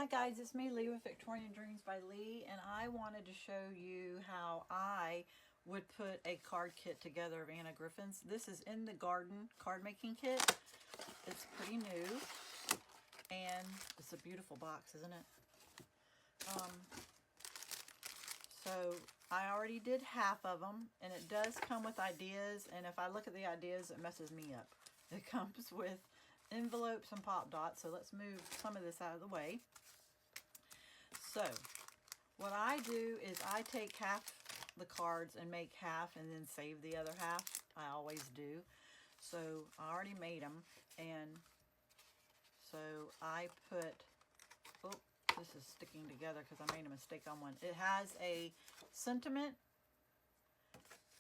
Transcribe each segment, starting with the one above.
guys, it's me, Lee with Victorian Dreams by Lee, and I wanted to show you how I would put a card kit together of Anna Griffin's. This is in the garden card making kit. It's pretty new, and it's a beautiful box, isn't it? So I already did half of them, and it does come with ideas, and if I look at the ideas, it messes me up. It comes with envelopes and pop dots, so let's move some of this out of the way. So what I do is I take half the cards and make half and then save the other half. I always do. So I already made them, and so I put, oh, this is sticking together because I made a mistake on one. It has a sentiment,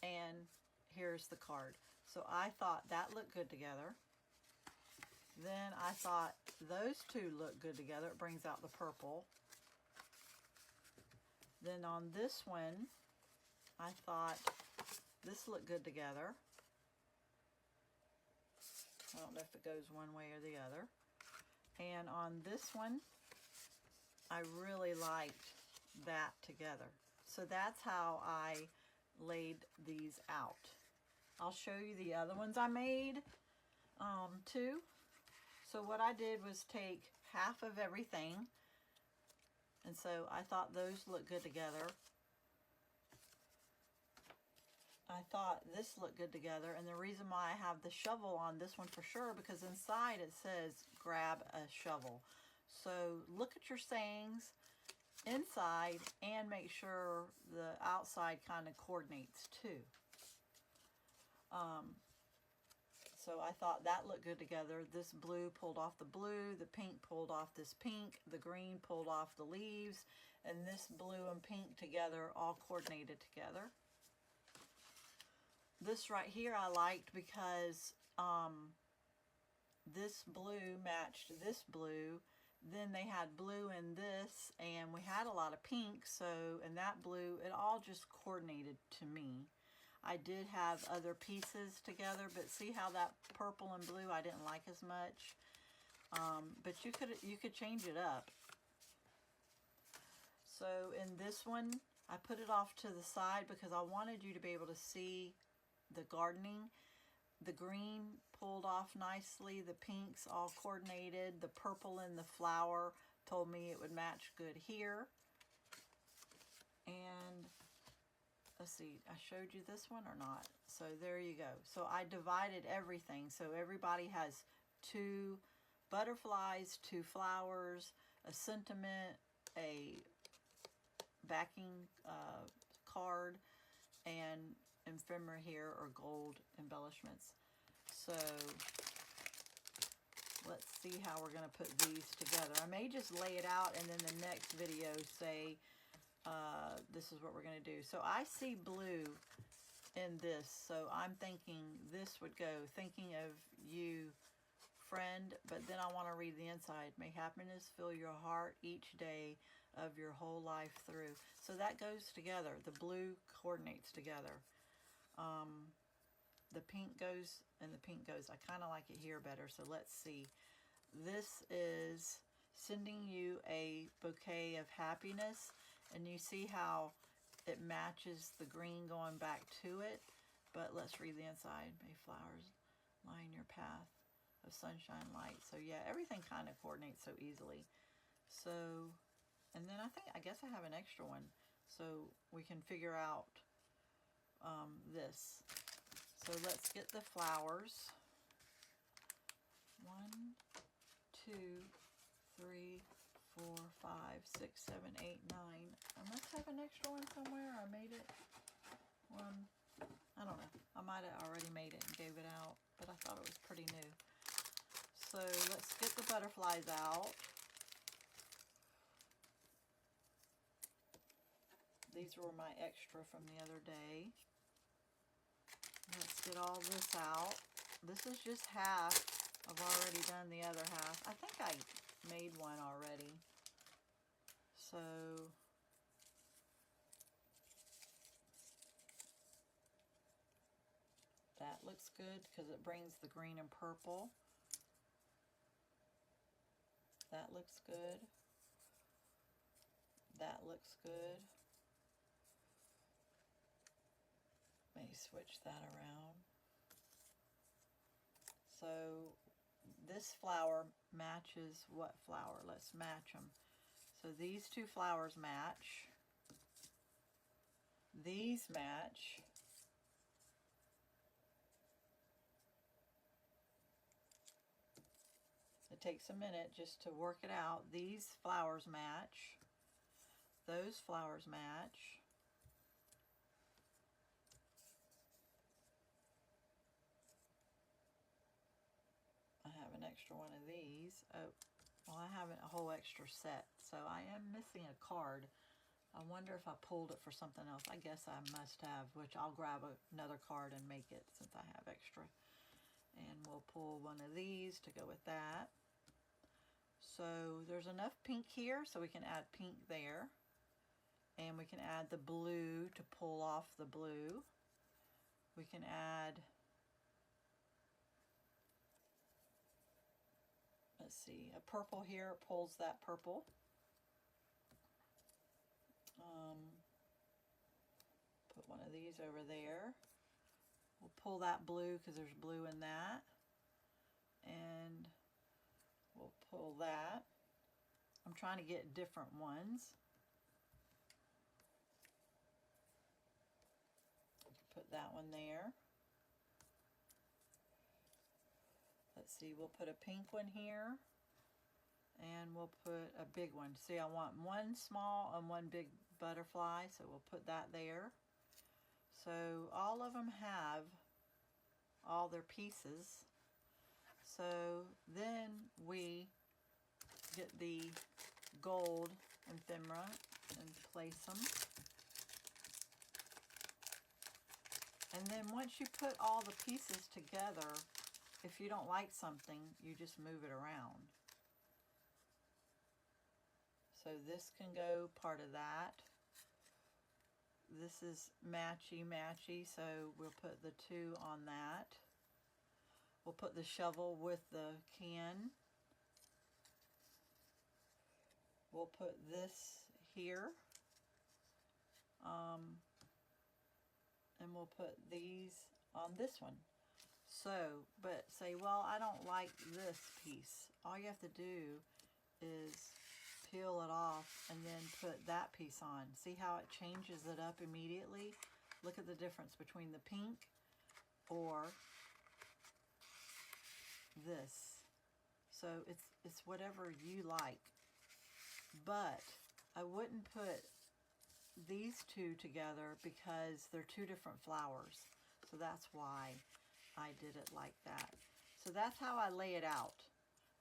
and here's the card. So I thought that looked good together. Then I thought those two look good together. It brings out the purple. Then on this one, I thought this looked good together. I don't know if it goes one way or the other. And on this one, I really liked that together. So that's how I laid these out. I'll show you the other ones I made too. So what I did was take half of everything, and so I thought those looked good together. I thought this looked good together, and the reason why I have the shovel on this one for sure, because inside it says grab a shovel. So look at your sayings inside and make sure the outside kind of coordinates too. So I thought that looked good together. This blue pulled off the blue, the pink pulled off this pink, the green pulled off the leaves, and this blue and pink together all coordinated together. This right here I liked because this blue matched this blue. Then they had blue in this, and we had a lot of pink, so in that blue, it all just coordinated to me. I did have other pieces together, but see how that purple and blue I didn't like as much. But you could change it up. So in this one, I put it off to the side because I wanted you to be able to see the gardening. The green pulled off nicely, the pinks all coordinated, the purple in the flower told me it would match good here. And let's see, I showed you this one or not? So there you go. So I divided everything. So everybody has 2 butterflies, 2 flowers, a sentiment, a backing card, and ephemera here, or gold embellishments. So let's see how we're going to put these together. I may just lay it out and then the next video say this is what we're going to do. So I see blue in this, so I'm thinking this would go, thinking of you, friend, but then I want to read the inside. May happiness fill your heart each day of your whole life through. So that goes together. The blue coordinates together. The pink goes and the pink goes. I kind of like it here better, so let's see. This is sending you a bouquet of happiness, and you see how it matches the green going back to it. But let's read the inside. May flowers line your path of sunshine light. So yeah, everything kind of coordinates so easily. So, and then I guess I have an extra one, so we can figure out this. So let's get the flowers. 1, 2, 3, 4, 5, 6, 7, 8, 9. I must have an extra one somewhere. I made it. One. I don't know. I might have already made it and gave it out, but I thought it was pretty new. So let's get the butterflies out. These were my extra from the other day. Let's get all this out. This is just half. I've already done the other half. I think I made one already. So that looks good because it brings the green and purple. That looks good. That looks good. Let me switch that around. So this flower matches what flower? Let's match them. So these two flowers match. These match. It takes a minute just to work it out. These flowers match. Those flowers match. I have an extra one of these. Oh, well, I have a whole extra set, so I am missing a card. I wonder if I pulled it for something else. I guess I must have, which I'll grab another card and make it since I have extra. And we'll pull one of these to go with that. So there's enough pink here, so we can add pink there. And we can add the blue to pull off the blue. We can add, let's see, a purple here pulls that purple. Put one of these over there. We'll pull that blue because there's blue in that. And we'll pull that. I'm trying to get different ones. Put that one there. Let's see, we'll put a pink one here. And we'll put a big one. See, I want one small and one big butterfly, so we'll put that there. So all of them have all their pieces. So then we get the gold ephemera and place them. And then once you put all the pieces together, if you don't like something, you just move it around. So this can go part of that. This is matchy, so we'll put the two on that. We'll put the shovel with the can. We'll put this here. And we'll put these on this one. So, but say, well, I don't like this piece. All you have to do is peel it off and then put that piece on. See how it changes it up immediately? Look at the difference between the pink or this. So it's whatever you like. But I wouldn't put these two together because they're two different flowers. So that's why I did it like that. So that's how I lay it out.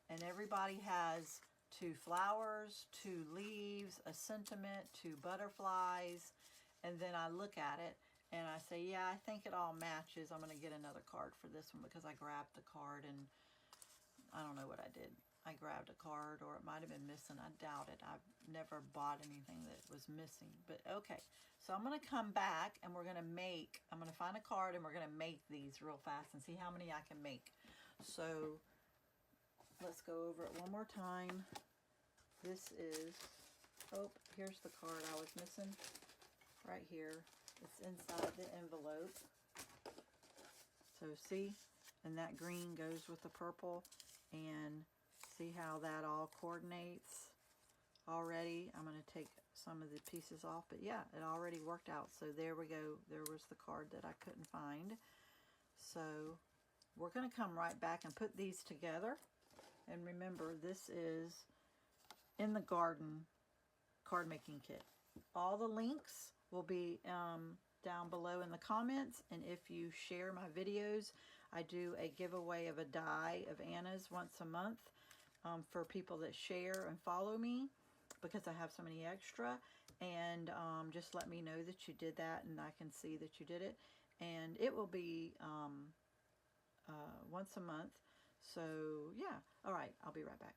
And everybody has two flowers, two leaves, a sentiment, two butterflies, and then I look at it and I say, yeah, I think it all matches. I'm going to get another card for this one because I grabbed the card and I don't know what I did. I grabbed a card, or it might have been missing. I doubt it. I've never bought anything that was missing. But okay, so I'm going to come back and we're going to make, I'm going to find a card and we're going to make these real fast and see how many I can make. So let's go over it one more time. This is, oh, here's the card I was missing. Right here. It's inside the envelope. So see, and that green goes with the purple, and see how that all coordinates already. I'm going to take some of the pieces off, but yeah, it already worked out. So there we go. There was the card that I couldn't find. So we're going to come right back and put these together. And remember, this is in the garden card making kit. All the links will be down below in the comments, and if you share my videos, I do a giveaway of a die of Anna's once a month for people that share and follow me, because I have so many extra. And just let me know that you did that and I can see that you did it, and it will be once a month. So yeah, all right, I'll be right back.